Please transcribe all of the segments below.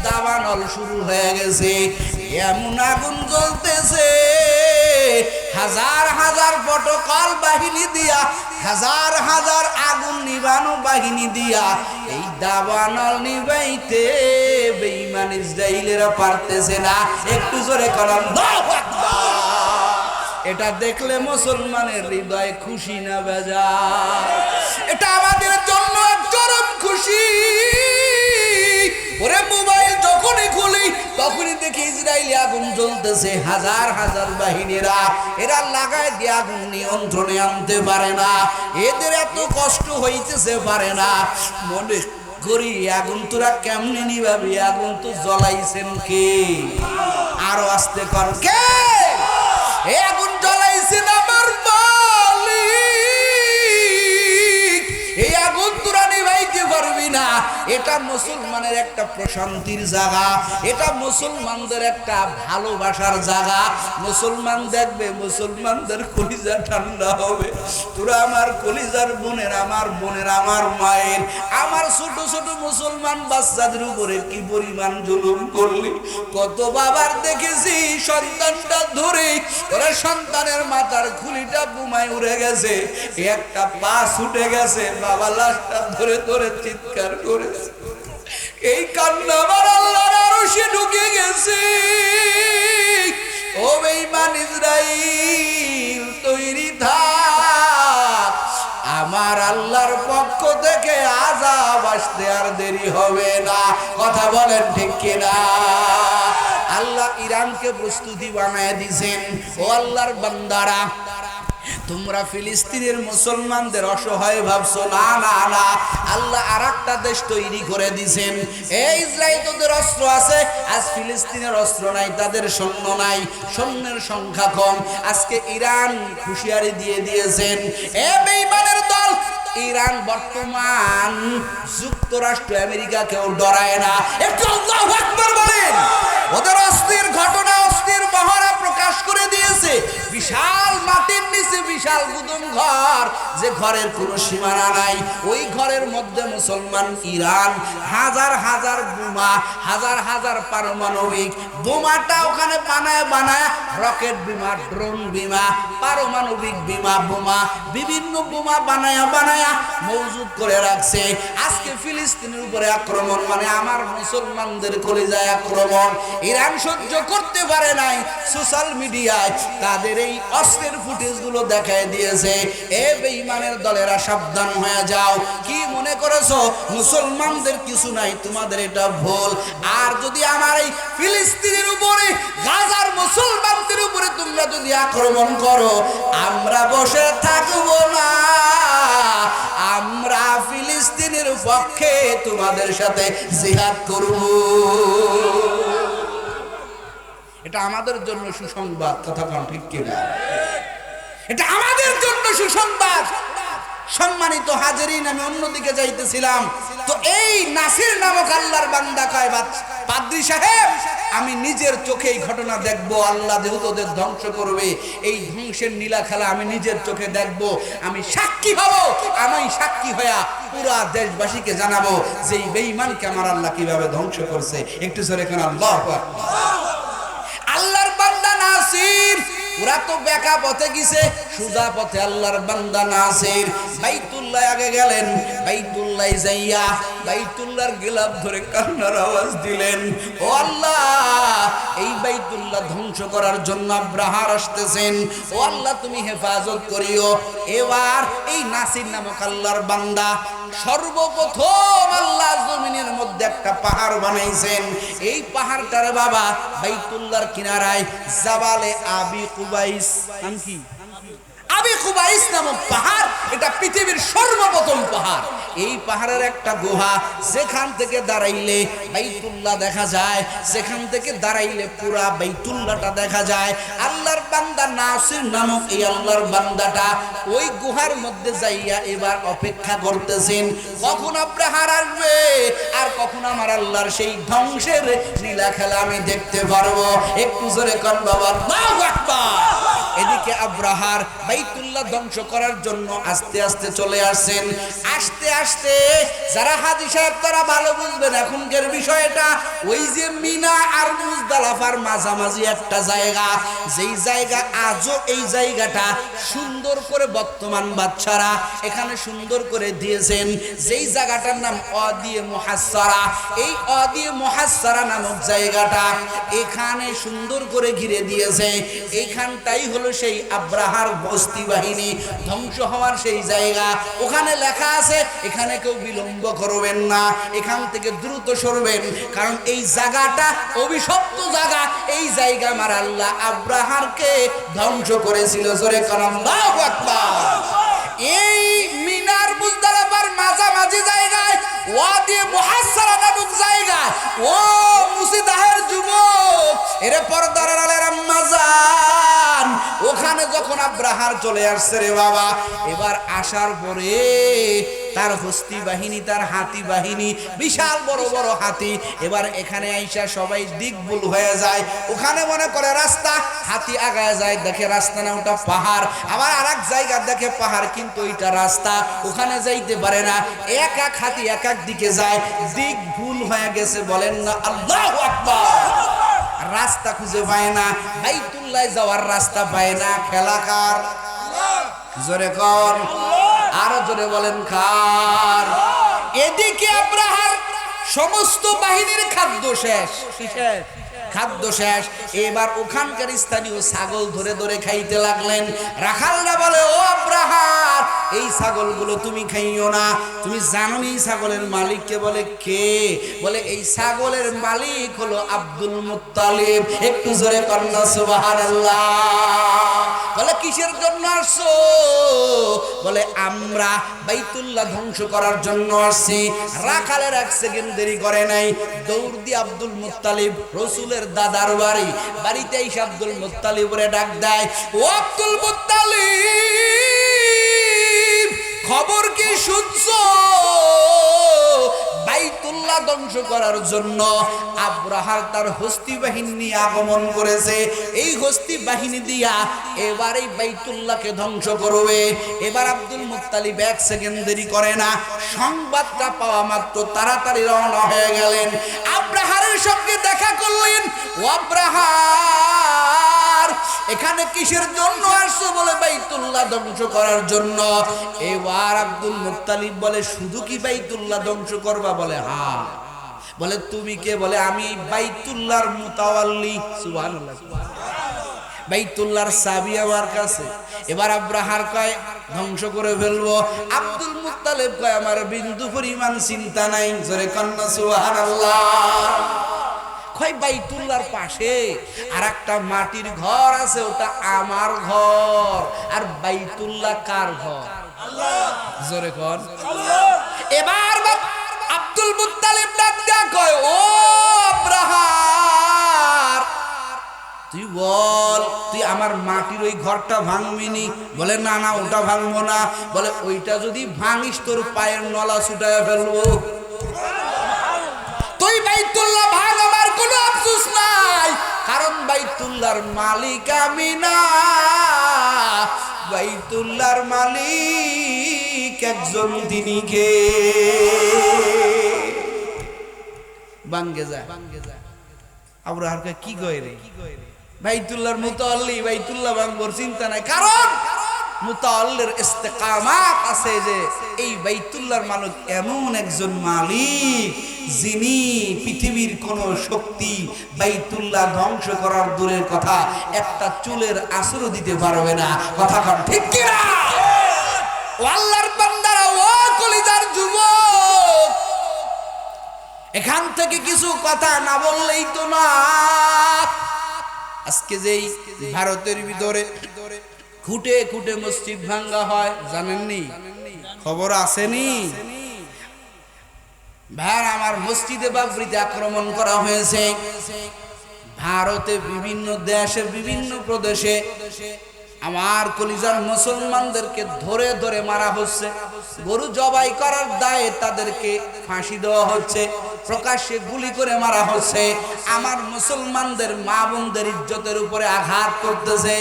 দাবানল শুরু হয়ে গেছে। এমন আগুন জ্বলতেছে, হাজার হাজার পটকল বাহিনী দিয়া, হাজার হাজার আগুন নিবানো বাহিনী দিয়া এই দাবানল নিবাইতে বেঈমান ইসরাইলেরা পারতেছে না। একটু জোরে করেন আল্লাহু আকবার। এটা দেখলে মুসলমানের হৃদয় খুশি না বেজার? এটা আমাদের জন্য চরম খুশি। ওরে মোবাইল যখনই খুলি তখনই দেখি ইসরায়েলি আগুন জ্বলতেছে, হাজার হাজার বাহিনীরা এরা লাগায় দিয়ে আগুন নিয়ন্ত্রণে আনতে পারে না, এদের এত কষ্ট হইতেছে পারে না। মনে করি আগুন তোরা কেমনে নিভাবি? আগুন তো জ্বলাইছেন কে? আরো আস্তে কর, কে? এই আগুন জ্বলাইছেন আমার মালিক। এই আগুন তোরা নিভাইতে পারবি না। এটা মুসলমানের একটা প্রশান্তির জায়গা, এটা মুসলমানদের একটা ভালোবাসার জায়গা। মুসলমান দেখবে মুসলমানদের কলিজা ঠান্ডা হবে। তোরা আমার কলিজার বোনের, আমার বোনের, আমার মায়ের, আমার ছোট ছোট মুসলমান বাচ্চাদের উপরে কি পরিমাণ জুলুম করলি। কত বাবার দেখেছি সন্তানটা ধরে ওরা সন্তানের মাথার খুলিটা বোমায় উড়ে গেছে, একটা পা ছুটে গেছে, বাবা লাশটা ধরে ধরে চিৎকার করেছে। এই কান্না আমার আল্লাহর আরশে ঢুকে গেছে। ও বেঈমান ইসরাইল তৈরি থাক, আমার আল্লাহর পক্ষ থেকে আযাব আসতে আর দেরি হবে না। কথা বলেন ঠিক কিনা? আল্লাহ ইরানকে প্রস্তুতি বানায় দিয়েছেন। ও আল্লাহর বান্দারা, তোমরা ফিলিস্তিনের মুসলমানদের অসহায় ভাবছো না, না না, আল্লাহ আরেকটা দেশ তৈরি করে দিয়েছেন। এই ইসরায়েল তোদের অস্ত্র আছে, আজ ফিলিস্তিনের অস্ত্র নাই, তাদের সৈন্য নাই, সৈন্যের সংখ্যা কম। আজকে ইরান হুঁশিয়ারি দিয়ে দিয়েছেন, এ বেঈমানের দল, ইরান বর্তমান যুক্তরাষ্ট্র আমেরিকাকেও ডরায় না। একটু আল্লাহু আকবার বলেন। ওদের অস্থির ঘটনা, অস্থির মহড়া প্রকাশ করে দিয়েছে। বিশাল মাটির নিচে বিশাল গুদুম ঘর, যে ঘরের কোনো সীমানা নাই, ওই ঘরের মধ্যে মুসলমান ইরান হাজার হাজার বোমা, হাজার হাজার পারমাণবিক বোমাটা ওখানে বানায় বানায়, রকেট বিমা, ড্রোন বিমা, পারমাণবিক বিমা, বোমা, বিভিন্ন বোমা বানায়া বানায়া মজুদ করে রাখছে। আজকে ফিলিস্তিনের উপরে আক্রমণ মানে আমার মুসলমানদের কলিজায় আক্রমণ। ইরান সহ্য করতে পারে নাই, সোশ্যাল মিডিয়ায় তাদের এই অস্ত্রের ফুটেজগুলো দেখায় দিয়েছে। এ বেঈমানের দলেরা সাবধান হয়ে যাও। কি মনে করেছো মুসলমানদের কিছু নাই? তোমাদের এটা ভুল। আর যদি আমার এই ফিলিস্তিনের উপরে, গাজার মুসলমানদের উপরে তোমরা যদি আক্রমণ করো, আমরা বসে থাকবো না, আমরা ফিলিস্তিনের পক্ষে তোমাদের সাথে জিহাদ করব। এটা আমাদের জন্য সুসংবাদ। কথা বল ঠিক কিনা? এটা আমাদের জন্য সুসংবাদ। সম্মানিত হাজিরিন, আমি অন্যদিকে যাইতেছিলাম, তো এই নাসির নামক আল্লাহর বান্দা কয়, পাদ্রী সাহেব, আমি নিজের চোখে এই ঘটনা দেখব। আল্লাহ যেহেতু ওদের ধ্বংস করবে, এই ধ্বংসের নীলা খেলা আমি নিজের চোখে দেখব, আমি সাক্ষী হব। আমি সাক্ষী হইয়া পুরা দেশবাসীকে জানাবো যে এই বেঈমানকে আমার আল্লাহ কিভাবে ধ্বংস করছে। একটু জোরে কোন আল্লাহু আকবার। আল্লাহর বান্দা নাসির, ওরা তো বেকা পথে গেছে, সুজা পথে আল্লাহর বান্দা নাসির বাইতুল্লাহ আগে গেলেন। বাইতুল্লাহ যাইয়া বাইতুল্লাহর গিলাফ ধরে কান্নার আওয়াজ দিলেন, ও আল্লাহ, এই বাইতুল্লাহ ধ্বংস করার জন্য আব্রাহার আসতেছেন, ও আল্লাহ তুমি হেফাজত করিও। এবার এই নাসির নামক আল্লাহর বান্দা সর্বপ্রথম আল্লাহ জমিনের মধ্যে একটা পাহাড় বানাইছেন। এই পাহাড়টার বাবা বাইতুল্লাহর কিনারায় জাবালে আবি কুবাইস, নাম কি? আবি কুবাইস নামক পাহাড়, এটা পৃথিবীর সর্বপ্রথম পাহাড়। এই পাহাড়ের একটা গুহা, যেখান থেকে দাঁড়াইলে বাইতুল্লাহ দেখা যায়, সেখান থেকে দাঁড়াইলে পুরা বাইতুল্লাহটা দেখা যায়। আল্লাহর বান্দা নাসির নামক এই আল্লাহর বান্দাটা ওই গুহার মধ্যে যাইয়া এবার অপেক্ষা করতেছেন, কখন আব্রাহার আসবে আর কখন আমার আল্লাহর সেই ধ্বংসের লীলা খেলা আমি দেখতে পারবো। একটু জোরে কর বাবা, আল্লাহু আকবার। এদিকে আব্রাহার বাইতুল্লাহ ধ্বংস করার জন্য আস্তে আস্তে চলে আসছেন। আস্তে আস্তে যারা হাজী সাহেব তারা ভালো বুঝবেন এখনকার বিষয়টা। ওই যে মিনা আর মুজদালিফার মাঝামাঝি একটা জায়গা, যেই জায়গা আজও এই জায়গাটা সুন্দর করে বর্তমান বাদশারা এখানে সুন্দর করে দিয়েছেন, যেই জায়গাটার নাম ওয়াদিয়ে মুহাসসারা। এই ওয়াদিয়ে মুহাসসারা নামক জায়গাটা এখানে সুন্দর করে ঘিরে দিয়েছে। এইখানটাই হলো সেই আব্রাহার বস্তি বাহিনী ধ্বংস হওয়ার সেই জায়গা। ওখানে লেখা আছে এখানে কেউ বিলম্ব করবেন না, এখান থেকে দ্রুত সরবেন, কারণ এই জায়গাটা অভিশপ্ত জায়গা। এই জায়গা আমার আল্লাহ আব্রাহারকে ধ্বংস করেছিল। জোরে কারণ আল্লাহু আকবার। এই মিনার মুজদালিফার মাঝামাঝি জায়গায় ওয়াদি মুহাসসারা নামক জায়গায় ও মুসিদাহের যুবক এরে পর্দার আড়ালের আম্মা জান, ওখানে যখন আব্রাহার চলে আসছে রে বাবা, এবার আসার পরে তার হস্তি বাহিনী, তার হাতি বাহিনী, বিশাল বড় বড় হাতি, এবার এখানে আইসা সবাই দিকভুল হয়ে যায়। ওখানে মনে করে রাস্তা, হাতি আগায় যায়, দেখে রাস্তা না ওটা পাহাড়। আবার আরেক জায়গা দেখে পাহাড় কিন্তু ওইটা রাস্তা, ওখানে যাইতে পারে না। এক এক হাতি এক এক দিকে যায়, দিক ভুল হয়ে গেছে। বলেন না আল্লাহু আকবার। রাস্তা খুঁজে পায় না, বাইতুল্লাহ যাওয়ার রাস্তা পায় না। খেলা কার? জোরে কর, আরো জোরে বলেন কার? এদিকে আব্রাহার সমস্ত বাহিনীর খাদ্য শেষ, খাদ্য শেষ। এবার ওখানকার স্থানীয় ছাগল ধরে ধরে খাইতে লাগলেন। রাখালরা বলে, ও আব্রাহার, এই ছাগলগুলো তুমি খাইও না। তুমি জানো এই ছাগলের মালিককে? বলে কে? বলে এই ছাগলের মালিক হলো আব্দুল মুত্তালিব। একটু জোরে কন্যা সুবহানাল্লাহ। বলে কিসের জন্য আসছো? বলে আমরা বাইতুল্লাহ ধ্বংস করার জন্য আসছি। রাখালের এক সেকেন্ড দেরি করে নাই, দৌড় দিয়ে আব্দুল মুত্তালিব রাসূলের দাদার বাড়িতে এসে আব্দুল মুত্তালিবরে ডাক দেয়, ও আব্দুল মুত্তালিব, খবর কি শুনছো? বাইতুল্লাহ ধ্বংস করার জন্য আব্রাহার তার হস্তি বাহিনী নিয়ে আগমন করেছে। এই হস্তি বাহিনী দিয়া এবার এই বাইতুল্লাহকে ধ্বংস করবে। এবার আব্দুল মুত্তালিব এক সেকেন্ড দেরি করে না, সংবাদটা পাওয়া মাত্র তাড়াতাড়ি রওনা হয়ে গেলেন। আব্রাহারের সঙ্গে দেখা করলেন। ও আব্রাহার, এখানে কিসের জন্য আসছো? বলে বাইতুল্লাহ ধ্বংস করার জন্য। এবার আব্দুল মুত্তালিব বলে, শুধু কি বাইতুল্লাহ ধ্বংস করবা? বলে হ্যাঁ। বলে তুমি কে? বলে আমি বাইতুল্লাহর মুতাওয়াল্লি। সুবহানাল্লাহ। বাইতুল্লাহর চাবি আমার কাছে। এবার আব্রাহার কয় ধ্বংস করে ফেলবো। আব্দুল মুত্তালিব কয় আমার বিন্দু পরিমাণ চিন্তা নাই। জোরে কন্যা সুবহানাল্লাহ। কয় বাইতুল্লাহর পাশে আর একটা মাটির ঘর আছে, ওটা আমার ঘর। আর বাইতুল্লাহ কার ঘর? আল্লাহ। জোরে কর আল্লাহ। এবার আব্দুল মুত্তালিব ডাক দেয়া কয়, ও আব্রাহার, তুই বল, তুই আমার মাটির ওই ঘরটা ভাঙবি নি? বলে না না, ওটা ভাঙবো না। বলে ওইটা যদি ভাঙিস তোর পায়ের নলা ছুটায় ফেলবো। তুই বাইতুল্লাহ ভাঙ, আমার কোনো আফসোস নাই, কারণ বাইতুল্লাহর মালিক আমি না। বাইতুল্লাহর মালিক একজন, তিনি কে? ভাঙ্গে যায়। আব্রাহারকে কি কয় রে? বাইতুল্লাহর মুতাওয়াল্লি, বাইতুল্লাহ ভাঙবার চিন্তা নাই, কারণ মুতাওয়াল্লির ইস্তেকামাত আছে যে এই বাইতুল্লাহর মালিক এমন একজন মালিক যিনি পৃথিবীর কোন শক্তি বাইতুল্লাহ ধ্বংস করার দূরের কথা একটা চুলের আঁচড়ও দিতে পারবে না। কথা কন ঠিক কি না? ও আল্লাহর বান্দারা, ও কলিজার যুবক, এখান থেকে কিছু কথা না বললেই তো না। আজকে যেই ভারতের ভিতরে খুঁটে খুঁটে মসজিদ ভাঙ্গা হয়, জানেননি? খবর আসেনি? ভাই আমার, মসজিদে বাবরিতে আক্রমণ করা হয়েছে। ভারতে বিভিন্ন দেশে বিভিন্ন প্রদেশে আমার কলিজার মুসলমানদেরকে ধরে ধরে মারা হচ্ছে। গরু জবাই করার দায়ে তাদেরকে ফাঁসি দেওয়া হচ্ছে, প্রকাশ্যে গুলি করে মারা হচ্ছে। আমার মুসলমানদের মা বোনদের ইজ্জতের উপরে আঘাত করতেছে।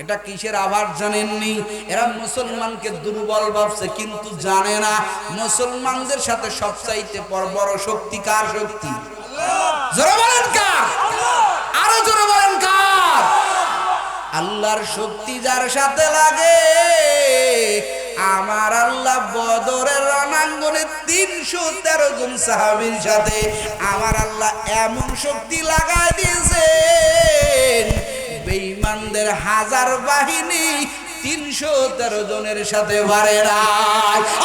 এটা কিসের আভাস জানেননি? এরা মুসলমানকে দুর্বল ভাবছে, কিন্তু জানে না মুসলমানদের সাথে সবচাইতে বড় শক্তি কার শক্তি? জোরে বলেন কার? আরো জোরে বলেন কার? আল্লাহর শক্তি যার সাথে লাগে, আমার আল্লাহ বদরের রণাঙ্গনে 313 জন সাহাবীর সাথে আমার আল্লাহ এমন শক্তি লাগাই দিয়েছেন, বেঈমানদের 1000 বাহিনী 313 জনের সাথে পারে না।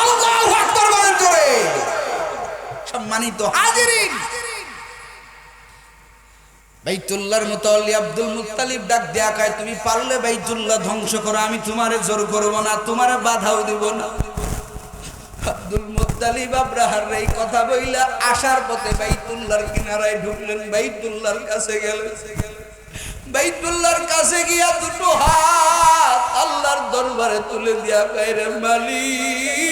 আল্লাহু আকবার বলেন করে। সম্মানিত হাজিরিন, বাইতুল্লাহর মুতাওয়াল্লি আব্দুল মুত্তালিব ডাক দেয়া কয়, তুমি পারলে বাইতুল্লাহ ধ্বংস করো, আমি তোমারে জোর করব না, তোমারে বাধাও দিব না। আব্দুল মুত্তালিব আব্রাহার এই কথা বইলা আসার পথে বাইতুল্লাহর কিনারায় ঢুকলেন, বাইতুল্লাহর কাছে গেলেন। বাইতুল্লাহর কাছে গিয়া দুটো হাত আল্লাহর দরবারে তুলে দিয়া কয়, রে মালিক,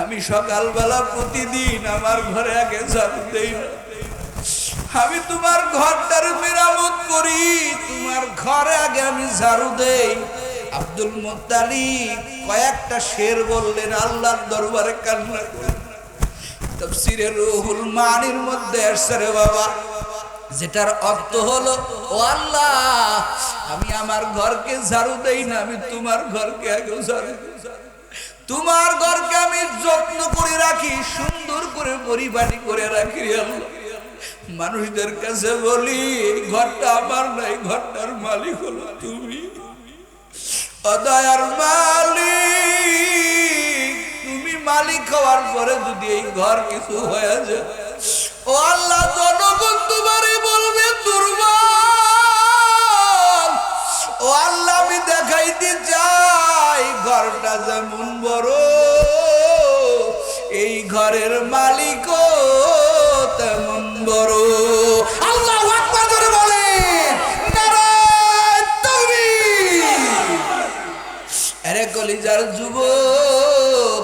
আমি সকালবেলা প্রতিদিন আমার ঘরে আগে ঝাড়ু দেই না, আমি তোমার ঘরটার মেরামত করি, তোমার ঘরে আগে আমি ঝাড়ু দেই। আব্দুল মুত্তালিব কয়েকটা শের বললেন, আল্লাহর দরবারে কান্না করে। তাফসীরে রুহুল মানির মধ্যে আসছে রে বাবা, যেটার অর্থ হলো, ও আল্লাহ, আমি আমার ঘরকে ঝাড়ু দেই না, আমি তোমার ঘরকে আগে ঝাড়ু দেই, তোমার ঘরকে আমি যত্ন করে রাখি, সুন্দর করে পরিপাটি করে রাখি। আল্লাহ, মানুষদের কাছে বলি ঘরটা আমার নাই, ঘরটার মালিক হলো তুমি। অদয়ার মালিক, তুমি মালিক হওয়ার পরে যদি এই ঘর কিছু হয়ে যায়, ও আল্লাহ, জনগণ তোমারই বলবে দুর্বল। ও আল্লাহ, আমি দেখাইতে চাই ঘরটা যেমন বড়, এই ঘরের মালিকও তেমন বড়। আল্লাহু আকবার জোরে বলেন, নারায়ে তাকবীর। আরে কলিজার যুবক,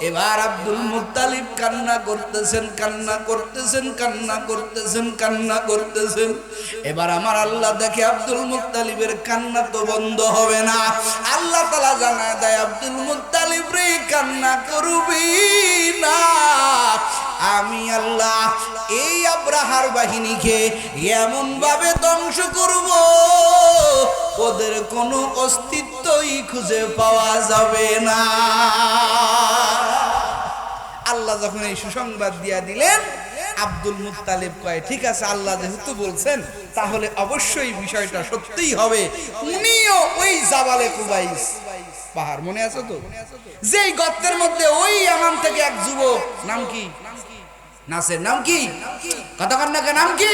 এবার আব্দুল মুত্তালিব কান্না করতেছেন, কান্না করতেছেন, কান্না করতেছেন, কান্না করতেছেন। এবার আমার আল্লাহ দেখে আব্দুল মুত্তালিবের কান্না তো বন্ধ হবে না। আল্লাহ তাআলা জানায় দেয়, আব্দুল মুত্তালিব রে, কান্না করবি না, আমি আল্লাহ এই আব্রাহার বাহিনীকে এমন ভাবে ধ্বংস করব, ওদের কোনো অস্তিত্বই খুঁজে পাওয়া যাবে না। আল্লাহ যখন এই সুসংবাদ দিয়া দিলেন, আব্দুল মুত্তালিব কয়, ঠিক আছে, আল্লাহ যেহেতু বলছেন তাহলে অবশ্যই বিষয়টা সত্যিই হবে। উনিও ওই জাবালে কুবাইস পাহাড়, মনে আছে তো, যেই গর্তের মধ্যে ওই ইয়ামান থেকে এক যুবক, নাম কি? নাসির। নাম কি? কথা কন না, নাম কি?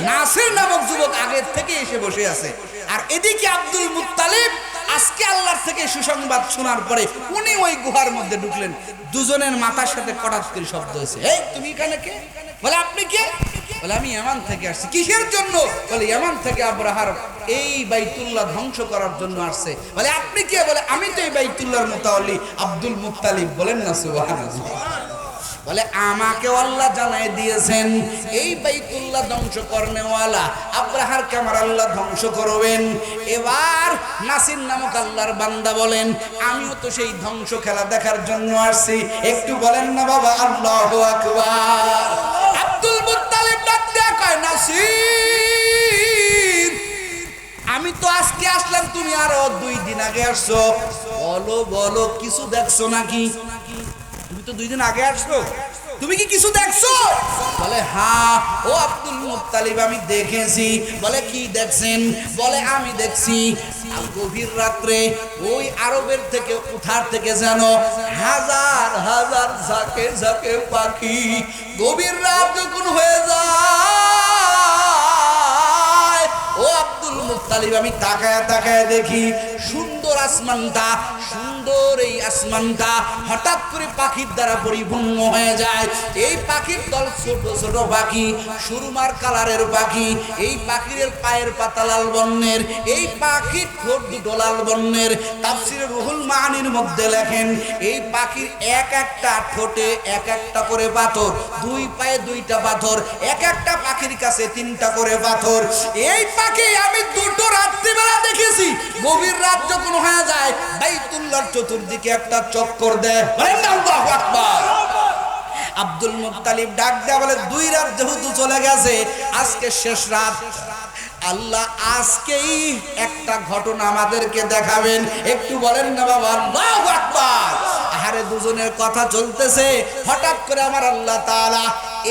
নাসির নামক যুবক আগের থেকে এসে বসে আছে। আর এদিকে আব্দুল মুত্তালিব আজকে আল্লাহর থেকে সুসংবাদ শোনার পরে উনি ওই গুহার মধ্যে ঢুকলেন। দুজনের মাথার সাথে কটাস করে শব্দ হয়েছে, এই তুমি এখানে কে? বলে আপনি কে? বলে আমি ইয়ামান থেকে আসছি। কিসের জন্য? বলে ইয়ামান থেকে আব্রাহার এই বাইতুল্লাহ ধ্বংস করার জন্য আসছে। বলে আপনি কে? বলে আমি তো এই বাইতুল্লাহর মুতাওয়াল্লি আব্দুল মুত্তালিব। বলেন না সুবহানাল্লাহ। বলে আমাকে আল্লাহ জানাই দিয়েছেন এই বাইতুল্লাহ ধ্বংস করনেওয়ালা আব্রাহারকে আমার আল্লাহ ধ্বংস করবেন। এবার নাসির নামক আল্লাহর বান্দা বলেন, আমিও তো সেই ধ্বংস খেলা দেখার জন্য আসছি, একটু বলেন না বাবা আল্লাহু আকবার। আব্দুল মুত্তালিব ডাক দেয়া কয়, নাসির, আমি তো আজকে আসলাম, তুমি আরো 2 দিন আগে আসছো, বলো বলো কিছু দেখছো নাকি? তুমি তো 2 দিন আগে আসছো, তুমি কি কিছু দেখছো? বলে হ্যাঁ ও আব্দুল মুত্তালিব, আমি দেখেছি। বলে কি দেখছেন? বলে আমি দেখছি গভীর রাত্রে ওই আরবের থেকে কোথার থেকে যেন হাজার হাজার ঝাঁকে ঝাঁকে পাখি গভীর রাত যখন হয়ে যায়, ও আব্দুল মুত্তালিব, আমি তাকায় তাকায় দেখি সুন্দর সুন্দর আসমানটা, সুন্দর এই আসমানটা হঠাৎ করে পাখির দ্বারা পরিপূর্ণ হয়ে যায়। এই পাখির দল ছোট ছোট পাখি, সুরমার কালারের পাখি। এই পাখির পায়ের পাতা লাল বর্ণের, এই পাখির ঠোঁট দুটো লাল বর্ণের। তাফসীরে রুহুল মাআনির মধ্যে লেখেন এই পাখির এক একটা ঠোঁটে এক একটা করে পাথর, দুই পায়ে দুইটা পাথর, এক একটা পাখির কাছে তিনটা করে পাথর। এই পাখি আমি দুটো রাত্রিবেলা দেখেছি। গভীর রাত যখন হয়ে যায় বাইতুল্লাহর চতুর্দিকে একটা চক্কর দেয়। আল্লাহু আকবার। আব্দুল মুত্তালিব ডাক দেয়া বলে, 2 রাত যেহেতু চলে গেছে, আজকে শেষ রাত, আল্লাহ আজকেই একটা ঘটনা আমাদেরকে দেখাবেন, একটু বলেন না বাবা আল্লাহু আকবার। আরে দুজনের কথা চলতেছে, হঠাৎ করে আমার আল্লাহ তাআলা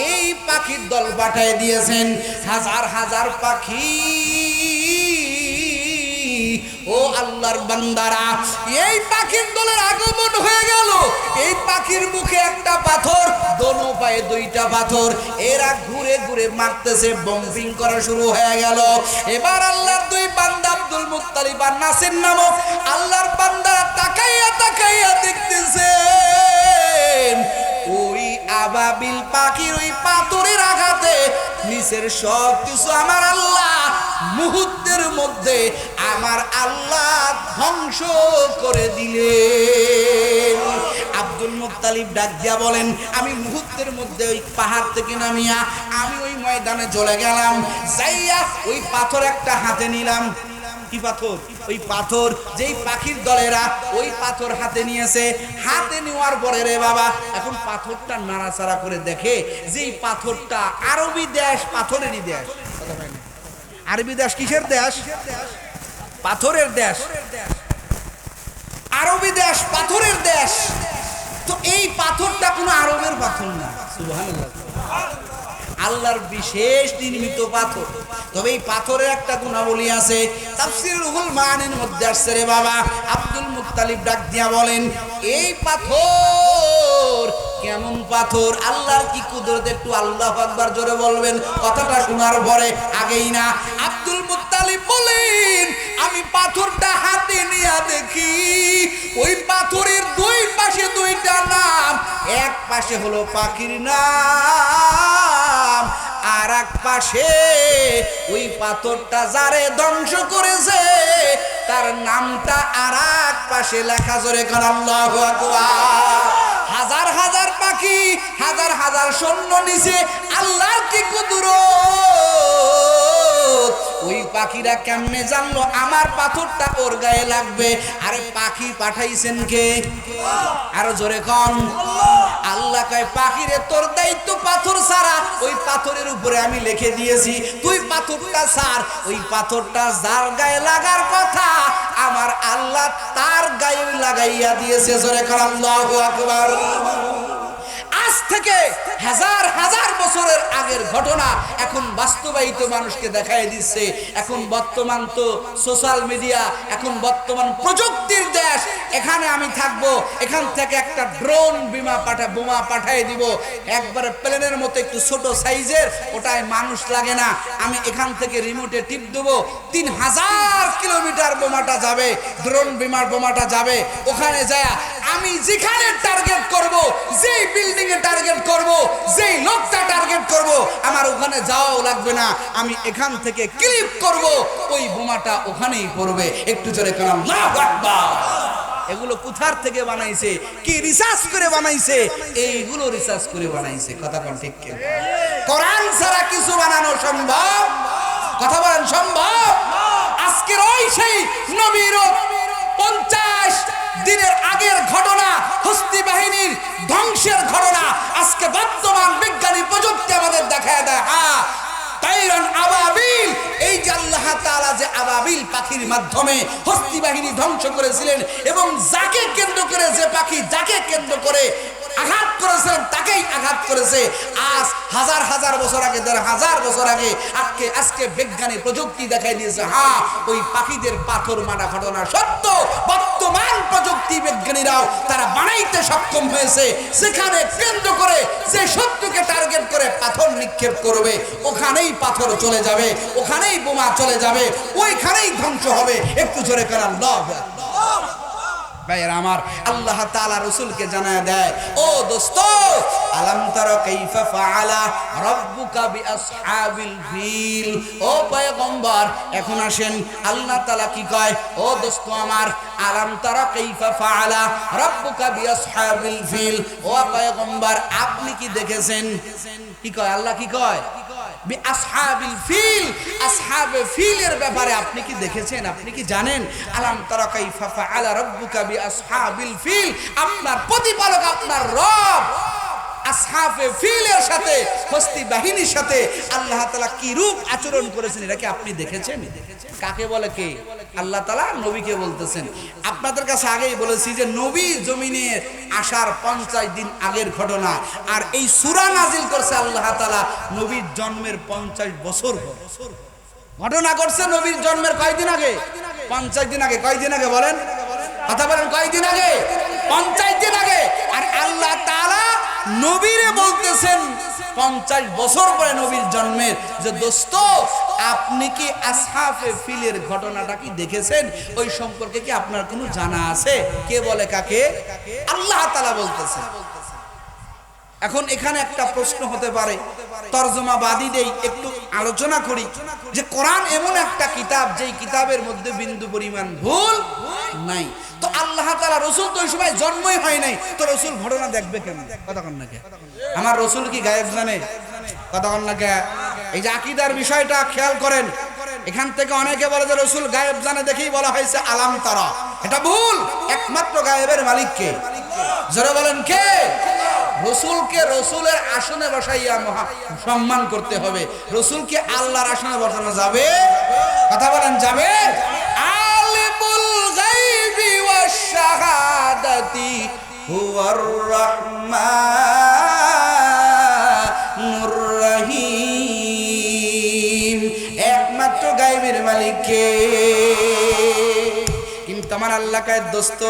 এই পাখির দল পাঠিয়ে দিয়েছেন। হাজার হাজার পাখি, ও আল্লাহর বান্দারা, এই পাখির দলের আগমন হয়ে গেল। এই পাখির মুখে একটা পাথর, দোনো পায়ে দুইটা পাথর। এরা ঘুরে ঘুরে মারতেছে, বম্পিং করা শুরু হয়ে গেল। এবার আল্লাহর 2 বান্দা আব্দুল মুত্তালিব আর নাসির নামক আল্লাহর বান্দারা তাকাইয়া তাকাইয়া দেখতেছেন ওই আবাবিল পাখির ওই পাথরের আঘাতে নিচের সব কিছু আমার আল্লাহ মুহূর্তের মধ্যে আমার আল্লাহ ধ্বংস করে দিলেন। আব্দুল মুত্তালিব ডাক দিয়া বলেন, আমি মুহূর্তের মধ্যে ওই পাহাড় থেকে নামিয়া আমি ওই ময়দানে চলে গেলাম। যাইয়া ওই পাথর একটা হাতে নিলাম। কি পাথর? ওই পাথর যেই পাখির দলেরা ওই পাথর হাতে নিয়েছে। হাতে নেওয়ার পরে রে বাবা, এখন পাথরটা নাড়াচাড়া করে দেখে যে এই পাথরটা আরবি দেশ, পাথরেরই দেশ। কথা হয় না? আরবি দেশ কিসের দেশ? পাথরের দেশ। আরবি দেশ পাথরের দেশ। তো এই পাথরটা কোনো আরবের পাথর না। সুবহানাল্লাহ। আল্লাহর বিশেষ নির্মিত পাথর। তবে এই পাথরের একটা গুণাবলী আছে, তাফসীরে রুহুল মাআনির মধ্যে আসছে রে বাবা। আব্দুল মুত্তালিব ডাক দিয়া বলেন, এই পাথর কেমন পাথর, আল্লাহর কি কুদরত, একটু আল্লাহু আকবার জোরে বলবেন। কথাটা শোনার পরে আগেই না আব্দুল মুত্তালিব বলেন, আমি পাথরটা হাতে নিয়ে দেখি ওই পাথরের 2 পাশে 2টা নাম। এক পাশে হলো পাখির নাম, আর এক পাশে ওই পাথরটা যারে ধ্বংস করেছে তার নামটা আর এক পাশে লেখা। জোরে কান আল্লাহু আকবার। হাজার হাজার পাখি, হাজার হাজার সৈন্য নিচে, আল্লাহর কি কুদরত। ওই পাখিরা কেমনে জানলো আমার পাথরটা ওর গায়ে লাগবে? আরে পাখি পাঠাইছেন কে? আরো জোরে কন। আল্লাহ কয়, পাখিরে তোর দায়িত্ব পাথর ছাড়া, ওই পাথরের উপরে আমি লিখে দিয়েছি তুই পাথরটা ছাড়। ওই পাথরটা যার গায়ে লাগার কথা আমার আল্লাহ তার গায়ে লাগাইয়া দিয়েছে। জোরে কর আল্লাহু আকবার। আজ থেকে হাজার হাজার বছরের আগের ঘটনা এখন বাস্তবায়িত মানুষকে দেখাই দিচ্ছে। এখন বর্তমান তো সোশ্যাল মিডিয়া, এখন বর্তমান প্রযুক্তির দেশ। এখানে আমি থাকবো, এখান থেকে একটা ড্রোন বোমা পাঠিয়ে দিব, একবারে প্লেনের মতো একটু ছোট সাইজের, ওটায় মানুষ লাগে না। আমি এখান থেকে রিমোটে টিপ দেবো, 3000 কিলোমিটার বোমাটা যাবে, ড্রোন বোমাটা যাবে। ওখানে যায় আমি যেখানে টার্গেট করব, যেই বিল্ডিং এ টার্গেট করব, যেই লোকটা টার্গেট করব, আমার ওখানে যাওয়াও লাগবে না। আমি এখান থেকে ক্লিক করব, ওই বোমাটা ওখানেই পড়বে। একটু জোরে কালাম আল্লাহু আকবার। এগুলো কোথার থেকে বানাইছে? কি রিসার্চ করে বানাইছে? এইগুলো রিসার্চ করে বানাইছে। কথা কোন ঠিক কি? কোরআন ছাড়া কিছু বানানো সম্ভব? কথা বলেন সম্ভব? আজকের ওই সেই নবীর 50 দিনের আগের ঘটনা, হস্তি বাহিনীর ধ্বংসের ঘটনা আজকে বর্তমান বিজ্ঞানী প্রযুক্তি আমাদের দেখায় দেয়। তাইরান আবাবিল, এই যে আল্লাহ তাআলা যে আবাবিল পাখির মাধ্যমে হস্তি বাহিনী ধ্বংস করেছিলেন, এবং যাকে কেন্দ্র করে, যে পাখি যাকে কেন্দ্র করে আঘাত করেছেন তাকেই আঘাত করেছে। আজ হাজার হাজার বছর আগে, 1000 বছর আগে, আজকে বিজ্ঞানী প্রযুক্তি দেখাই দিয়েছে, হ্যাঁ ওই পাখিদের পাথর মারা ঘটনা সত্য। বর্তমান প্রযুক্তি বিজ্ঞানীরাও তারা বানাইতে সক্ষম হয়েছে, সেখানে কেন্দ্র করে যে শত্রুকে টার্গেট করে পাথর নিক্ষেপ করবে, ওখানেই পাথর চলে যাবে, ওখানেই বোমা চলে যাবে, ওইখানেই ধ্বংস হবে। একটু জোরে করেন আল্লাহু আকবার। ভাইরা আমার, আল্লাহ তাআলা রাসূলকে জানায় দেয়, ও দোস্ত, আলাম তারা কাইফা ফাআলা রাব্বুকা বিআসহাবিল ফিল। ও পয়গম্বর, এখন আসেন আল্লাহ তাআলা কি কয়, ও দোস্ত আমার, আলাম তারা কাইফা ফাআলা রাব্বুকা বিআসহাবিল ফিল। ও পয়গম্বর, আপনি কি দেখেছেন? কি কয় আল্লাহ, কি কয়? বিআসহাবিল ফিল, আসহাবে ফিলের ব্যাপারে আপনি কি দেখেছেন, আপনি কি জানেন? আলাম তারা কাইফা ফাআলা রাব্বুকা বিআসহাবিল ফিল, আপনার প্রতিপালক, আপনার রব আসহাবে ফিলের সাথে, হস্তি বাহিনীর সাথে আল্লাহ তাআলা কি রূপ আচরণ করেছেন, এটা কি আপনি দেখেছেন? কাকে বলে? কে? আল্লাহ তাআলা নবীকে বলতেছেন। আপনাদের কাছে আগেই বলেছি যে নবী জমিনে আসার 50 দিন আগের ঘটনা, আর এই সূরা নাজিল করছে আল্লাহ তাআলা নবীর জন্মের 50 বছর পর। ঘটনা ঘটছে নবীর জন্মের কয়দিন আগে? 50 দিন আগে। কয়দিন আগে বলেন? কথা বলেন, কয়দিন আগে? 50 দিন আগে। আর আল্লাহ তাআলা নবীরে বলতেছেন 50 বছর পরে নবীর জন্মের, যে দোস্ত, আপনি কি আসহাবে ফিলের ঘটনাটা কি দেখেছেন? ওই সম্পর্কে কি আপনার কোনো জানা আছে? কে বলে কাকে? আল্লাহ তাআলা বলতেছেন। এখন এখানে একটা প্রশ্ন হতে পারে, তরজমা বাদি দেই, একটু আলোচনা করি যে কোরআন এমন একটা কিতাব যেই কিতাবের মধ্যে বিন্দু পরিমাণ ভুল নাই। তো আল্লাহ তাআলা, রাসূল তো ওই সময় জন্মই হয় নাই, তো রাসূল ঘটনা দেখবে কেন? কথা কন না কে? আমার রাসূল কি গায়েব জানে? কথা কন না কে? এই যে আকীদার বিষয়টা খেয়াল করেন, এখান থেকে অনেকে বলে যে রাসূল গায়েব জানে, দেখেই বলা হয়েছে আলাম তারা। এটা ভুল। একমাত্র গায়েবের মালিক কে? যারা বলেন কে? রাসূলকে রাসূলের আসনে বসাইয়া সম্মান করতে হবে। রাসূলকে আল্লাহর আসনে বসানো যাবে? কথা বলেন, যাবে? আলিমুল গায়বি ওয়াশ শাহাদাতি হুয়ার রাহমানুর রহিম। একমাত্র গায়বের মালিক কে? কিন্তু আমার আল্লাহ কয়, দোস্ত,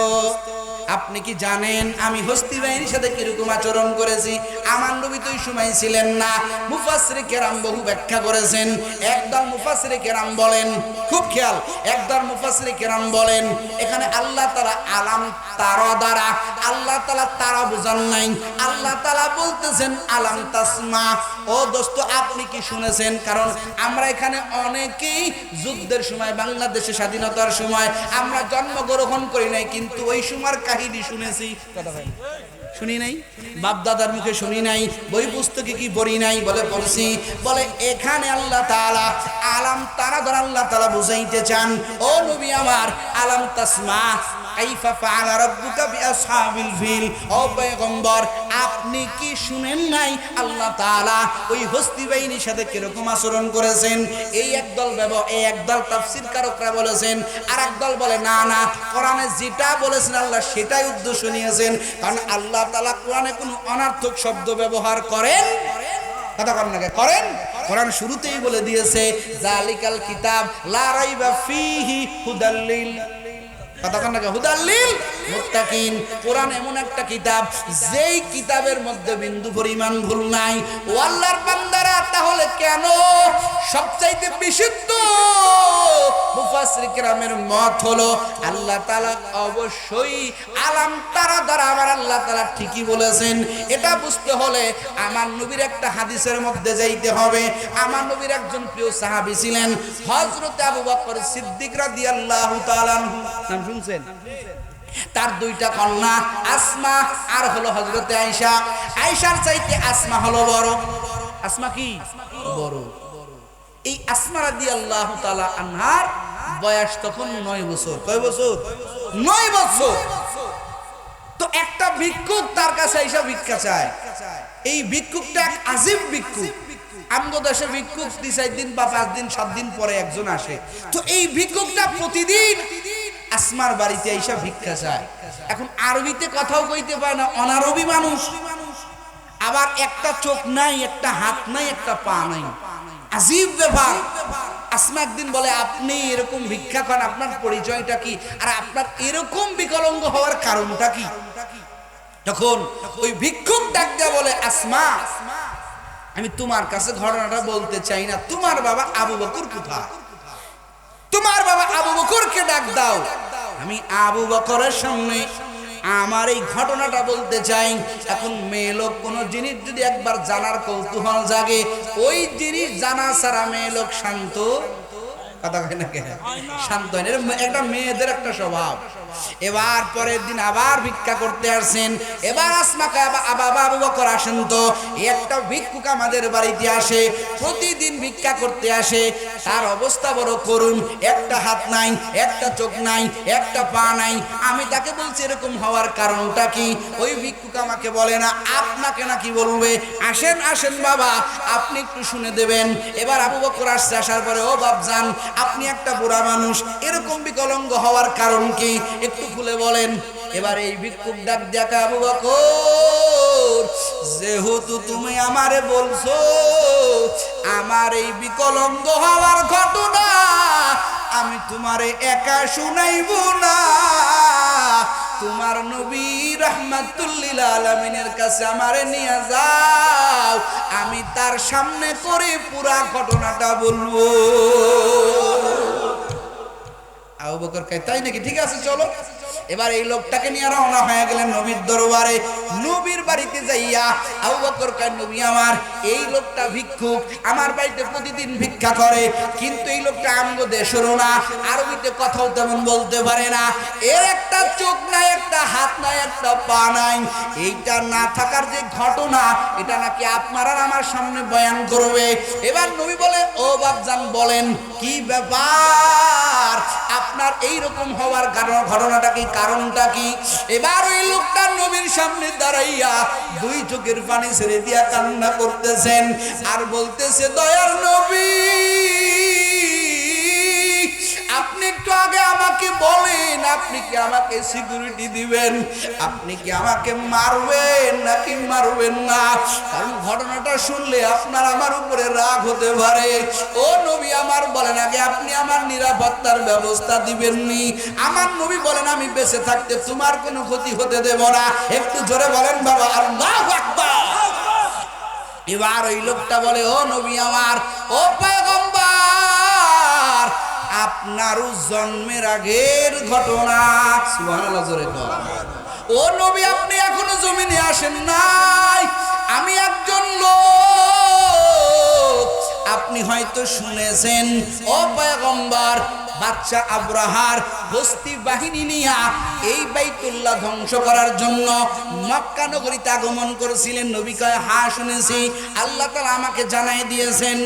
আপনি কি জানেন আমি হস্তি বাহিনীর সাথে কিরকম আচরণ করেছি? আমার নবী তো ওই সময় ছিলেন না। মুফাসসিরে কেরাম বহু ব্যাখ্যা করেছেন। একদল মুফাসসিরে কেরাম বলেন, খুব খেয়াল, একদল মুফাসসিরে কেরাম বলেন এখানে আল্লাহ তাআলা আলাম তারা দ্বারা আল্লাহ তাআলা তারা বুঝান নাই, আল্লাহ তাআলা বলতেছেন আলাম তাসমা। ও দোস্ত, আপনি কি শুনেছেন? কারণ আমরা এখানে অনেকেই যুদ্ধের সময়, বাংলাদেশের স্বাধীনতার সময় আমরা জন্মগ্রহণ করি নাই, কিন্তু ওই সময়ের কাহিনী শুনেছি। কথা ভাই, শুনি নাই? বাপ দাদার মুখে শুনি নাই? বই পুস্তকে কি পড়ি নাই? বলে পড়ছি। বলে এখানে আল্লাহ তাআলা আলাম তারা দ্বারা আল্লাহ তাআলা বুঝাইতে চান, ও নবী আমার, আলাম তাসমা কাইফা ফাআলা রাব্বুকা বিআসহাবিল ফিল। ও পয়গম্বর, আপনি কি শুনেন নাই আল্লাহ তাআলা ওই হস্তি বাহিনীর সাথে কিরকম আচরণ করেছেন? এই একদল তাফসীর কারকরা বলেছেন, আর একদল বলে না না, কোরআনে যেটা বলেছেন আল্লাহ সেটাই উদ্দেশ্য নিয়েছেন। কারণ আল্লাহ তাআলা কোরআনে কোনো অনর্থক শব্দ ব্যবহার করেন? কথা কন না করেন? কোরআন শুরুতেই বলে দিয়েছে জালিকাল কিতাব লা রাইবা ফীহি হুদাল লিল, কথা কন না হুদাল লিল মুত্তাকিন। কোরআন এমন একটা কিতাব যেই কিতাবের মধ্যে বিন্দু পরিমাণ ভুল নাই। ও আল্লাহর বান্দারা, তাহলে কেন সবচাইতে বিশুদ্ধ মুফাসসির কেরামের মত হলো আল্লাহ তাআলা অবশ্যই আলাম তারা দ্বারা আমার আল্লাহ তাআলা ঠিকই বলেছেন। এটা বুঝতে হলে আমার নবীর একটা হাদিসের মধ্যে যাইতে হবে। আমার নবীর একজন প্রিয় সাহাবী ছিলেন হযরত আবু বকর সিদ্দিক রাদিয়াল্লাহু তাআলা আনহু। নাম শুনছেন? তার দুইটা কন্যা, আসমা আর হলো হযরতে আয়েশা। আয়েশার চাইতে আসমা হলো বড়। আসমা কি বড়? এই আসমা রাদিয়াল্লাহু তাআলা আনহার বয়স তখন 9 বছর। কয় বছর? 9 বছর। তো একটা ভিক্ষুক তার কাছে আয়েশা ভিক্ষা চায়। এই ভিক্ষুকটা এক আজীব ভিক্ষুক। আমগো দেশে ভিক্ষুক 3-4 দিন বা 5 দিন 7 দিন পরে একজন আসে। তো এই ভিক্ষুকটা প্রতিদিন আসমার বাড়িতে আইসা ভিক্ষা চায়। এখন আরবিতে কথাও কইতে পারে না, অনারবি মানুষ। আবার একটা চোখ নাই, একটা হাত নাই, একটা পা নাই। আজীব ব্যাপার। আসমা একদিন বলে, আপনি এরকম ভিক্ষা করেন, আপনার পরিচয়টা কি? আর আপনার এরকম বিকলাঙ্গ হওয়ার কারণটা কি? তখন ওই ভিক্ষুক ডাক দেয়া বলে, আসমা, আমি তোমার কাছে ঘটনাটা বলতে চাই না। তোমার বাবা আবু বকর কোথায়? তোমার বাবা আবু বকরকে ডাক দাও। আমি আবু বকরের সামনে আমার এই ঘটনাটা বলতে চাই। এখন মেয়ে লোক কোনো জিনিস যদি একবার জানার কৌতূহল জাগে, ওই জিনিস জানা ছাড়া মেয়ে লোক শান্ত কথা হয় না, কেন শান্ত হয় না, একটা মেয়েদের একটা স্বভাব। এবার পরের দিন আবার ভিক্ষা করতে আসেন। এবার আসমাকে আবু বকর আসেন তো, একটা ভিক্ষুক আমাদের বাড়িতে আসে, প্রতিদিন ভিক্ষা করতে আসে। তার অবস্থা বড় করুণ, একটা হাত নাই, একটা চোখ নাই, একটা পা নাই। আমি তাকে বলছি এরকম হওয়ার কারণটা কি? ওই ভিক্ষুক আমাকে বলে না, আপনাকে নাকি বলবে। আসেন আসেন বাবা, আপনি একটু শুনে দেবেন। এবার আবু বকর আসছে, আসার পরে ও বাপজান, আপনি একটা বুড়া মানুষ, এরকম বিকলাঙ্গ হওয়ার কারণ কি একটু খুলে বলেন। এবার এই ভিক্ষুক ডাক দেখা, আবু বকর, যেহেতু তুমি আমারে বলছো আমার এই বিকলাঙ্গ হওয়ার ঘটনা, আমি তোমারে একা শুনাইব না, তোমার নবী রাহমাতুল লিল আলামিনের কাছে আমারে নিয়ে যাও, আমি তার সামনে করে পুরা ঘটনাটা বলবো। আবু বকর কয় তাই নাকি, ঠিক আছে চলো। এবার এই লোকটাকে নিয়ে রওনা হয়ে গেলেন নবীর দরবারে। নবীর বাড়িতে যাইয়া আবু বকর কয়, নবী আমার, এই লোকটা ভিক্ষুক, আমার বাড়িতে প্রতিদিন ভিক্ষা করে, কিন্তু এই লোকটা আমগো দেশেরও না, আরবিতে কথাও তেমন বলতে পারে না, এর একটা চোখ নাই, একটা হাত নাই, একটা পা নাই। এইটা না থাকার যে ঘটনা, এটা নাকি আপনার আর আমার সামনে বয়ান করবে। এবার নবী বলে, ও বাপজান বলেন কি ব্যাপার, আপনার এই রকম হওয়ার ঘটনাটা কি, কারণটা কি? এবার ওই লোকটা নবীর সামনে দাঁড়াইয়া দুই চোখের পানি ছেড়ে দিয়া কান্না করতেছেন আর বলতেছে, দয়ার নবী, আপনি একটু আগে আমাকে বলেন, আপনি কি আমাকে সিকিউরিটি দিবেন? আপনি কি আমাকে মারবেন নাকি মারবেন না? কারণ ঘটনাটা শুনলে আপনার আমার উপরে রাগ হতে পারে। ও নবী আমার, বলেন আগে আপনি আমার নিরাপত্তার ব্যবস্থা দিবেননি? আমার নবী বলেন, আমি বেঁচে থাকতে তোমার কোনো ক্ষতি হতে দেব না। একটু জোরে বলেন বাবা, আল্লাহু আকবার। এবার ওই লোকটা বলে, ও নবী আমার, ও পয়গম্বর, আপনারও জন্মের আগের ঘটনা। সুবহানাল্লাহ, জোরে বল। ও নবী, আপনি এখনো জমিনে আসেন নাই, আমি একজন লোক, আপনি হয়তো শুনেছেন, ও পয়গম্বর, বাচ্চা আব্রাহার বস্তি বাহিনী নিয়ে এই বাইতুল্লাহ ধ্বংস করার জন্য মক্কা নগরীতে আগমন করেছিলেন। নবী কয়, হ্যাঁ শুনেছি, আল্লাহ তাআলা আমাকে জানাই দিয়েছেন।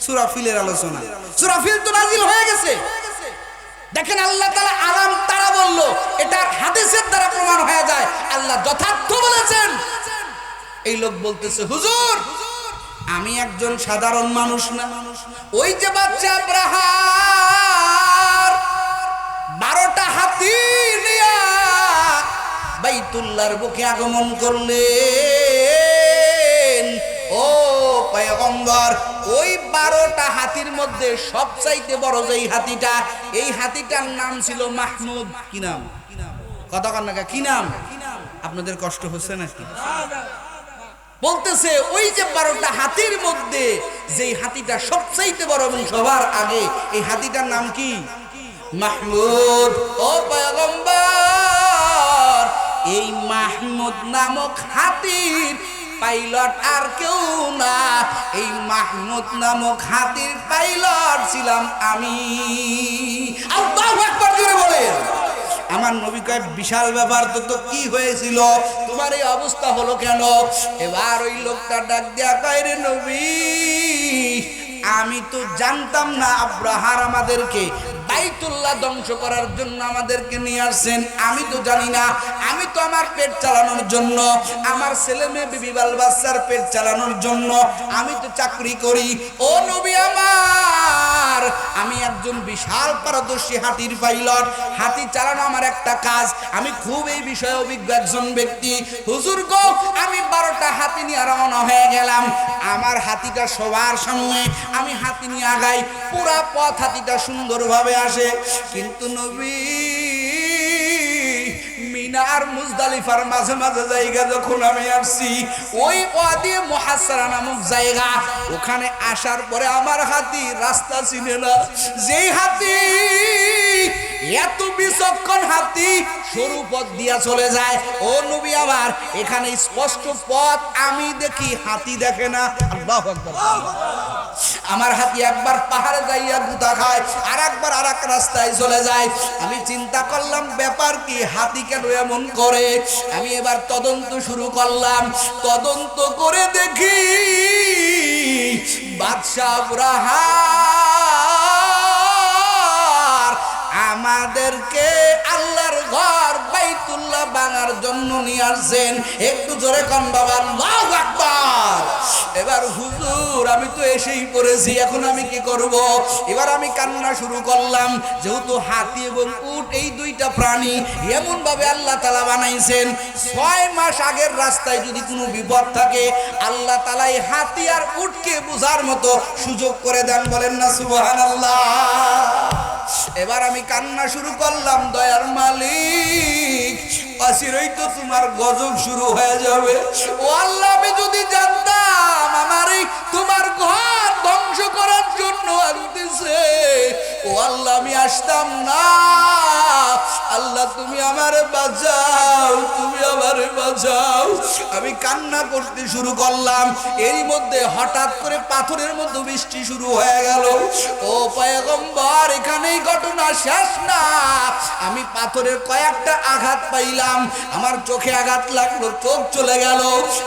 সূরা ফিলের আলোচনা, সূরা ফিল তো নাজিল হয়ে গেছে। দেখেন আল্লাহ তাআলা আলাম তারা বলল, এটা হাদিসের দ্বারা প্রমাণ হয়ে যায় আল্লাহ যথার্থ বলেছেন। এই লোক বলতেছে, হুজুর, আমি একজন সাধারণ মানুষ না, ওই যে বাচ্চা আব্রাহার 12টা হাতি নিয়ে বাইতুল্লাহর বুকে আগমন করলেন। ও পয়গম্বর, ওই 12টা হাতির মধ্যে সবচাইতে বড় যেই হাতিটা, এই হাতিটার নাম ছিল মাহমুদ। কি নাম? কথা কন না, কি নাম? আপনাদের কষ্ট হচ্ছে নাকি? বলতেছে, ওই যে 12টা হাতির মধ্যে যেই হাতিটা সবচাইতে বড় এবং সবার আগে, এই হাতিটার নাম কি? মাহমুদ। ও পয়গম্বর, এই মাহমুদ নামক হাতির পাইলট আর কেউ না, এই মাহমুদ নামক হাতির পাইলট ছিলাম আমি। আল্লাহু আকবার, জোরে বলেন। আমার নবী কয়, বিশাল ব্যাপার তো কি হয়েছিল, তোমার এই অবস্থা হলো কেন? এবার ওই লোকটা ডাক দিয়া কয়, রে নবী, আমি তো জানতাম না আব্রাহার আমাদেরকে বাইতুল্লাহ ধ্বংস করার জন্য আমাদেরকে নিয়ে আসছেন, আমি তো জানি না। আমি তো আমার পেট চালানোর জন্য, আমার ছেলে মেয়ে বিবি বাল বাচ্চার পেট চালানোর জন্য আমি তো চাকরি করি। ও নবী আমার, আমি একজন বিশাল পারদর্শী হাতির পাইলট, হাতি চালানো আমার একটা কাজ, আমি খুব এই বিষয়ে অভিজ্ঞ একজন ব্যক্তি। হুজুর গো, আমি 12টা হাতি নিয়ে রওনা হয়ে গেলাম, আমার হাতিটা সবার সামনে, আমি হাতি নিয়ে আগাই, পুরা পথ হাতিটা সুন্দরভাবে আসে। কিন্তু নবী, মিনা আর মুজদালিফার মাঝে মাঝে জায়গা যখন আমি আসছি, ওই ওয়াদি মুহাসসারা নামক জায়গা, ওখানে আসার পরে আমার হাতি রাস্তা চিনে না। যেই হাতি এত বিচক্ষণ হাতি সরু পথ দিয়া চলে যায়। ও নবী আমার, এখানে স্পষ্ট পথ আমি দেখি, হাতি দেখে না। আল্লাহু আকবার। আমার হাতি একবার পাহাড়ে যাইয়া গুতা খায়, আর একবার আর এক রাস্তায় চলে যায়। আমি চিন্তা করলাম ব্যাপার কি, হাতি কেন এমন করে? আমি এবার তদন্ত শুরু করলাম। তদন্ত করে দেখি বাদশাহ আবরাহার আমাদেরকে আল্লাহর ঘর বাইতুল্লাহ ভাঙার জন্য নিয়ে আসছেন। একটু জোরে কোন বাবা, আল্লাহু আকবার। এবার হুজুর আমি তো এসেই পড়েছি, এখন আমি কি করব? এবার আমি কান্না শুরু করলাম। যেহেতু হাতি এবং উট এই দুইটা প্রাণী এমন ভাবে আল্লাহ তাআলা বানাইছেন, 6 মাস আগের রাস্তায় যদি কোনো বিপদ থাকে আল্লাহ তাআলা এই হাতি আর উটকে বোঝার মতো সুযোগ করে দেন। বলেন না সুবহানাল্লাহ। এবার আমি কান্না শুরু করলাম, দয়ার মালিক অচিরেই তো তোমার গজব শুরু হয়ে যাবে। ও আল্লাহ, আমি যদি জানতাম আমার এই তোমার ঘর ধ্বংস করার জন্য আনতেছে, ও আল্লাহ আমি আসতাম না। আল্লাহ তুমি আমারে বাঁচাও, তুমি আমারে বাঁচাও। আমি কান্না করতে শুরু করলাম। এরই মধ্যে হঠাৎ করে পাথরের মধ্যে বৃষ্টি শুরু হয়ে গেল। ও পয়গম্বর, এখানেই ঘটনা শেষ না। আমি পাথরের কয়েকটা আঘাত পাইলাম। আমার চোখে আঘাত লাগলো, চোখ চলে গেল।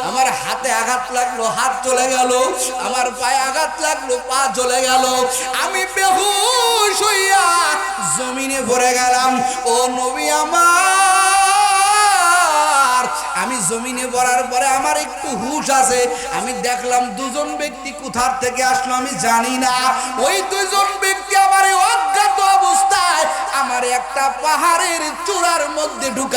আমার হাতে আঘাত লাগলো, হাত চলে গেল। আমার পায়ে আঘাত লাগলো, পা চলে গেল। আমি বেহুশ হইয়া জমিনে পড়ে গেলাম। ও নবী আমার, আমি জমিনে পড়ার পরে আমার একটু হুঁশ আছে। আমি দেখলাম দুজন ব্যক্তি কোথার থেকে আসলো আমি জানি না। ওই দুজন ব্যক্তি আমার অজ্ঞাত অবস্থায় আমার একটা পাহাড়ের চূড়ার মধ্যে ঢুকে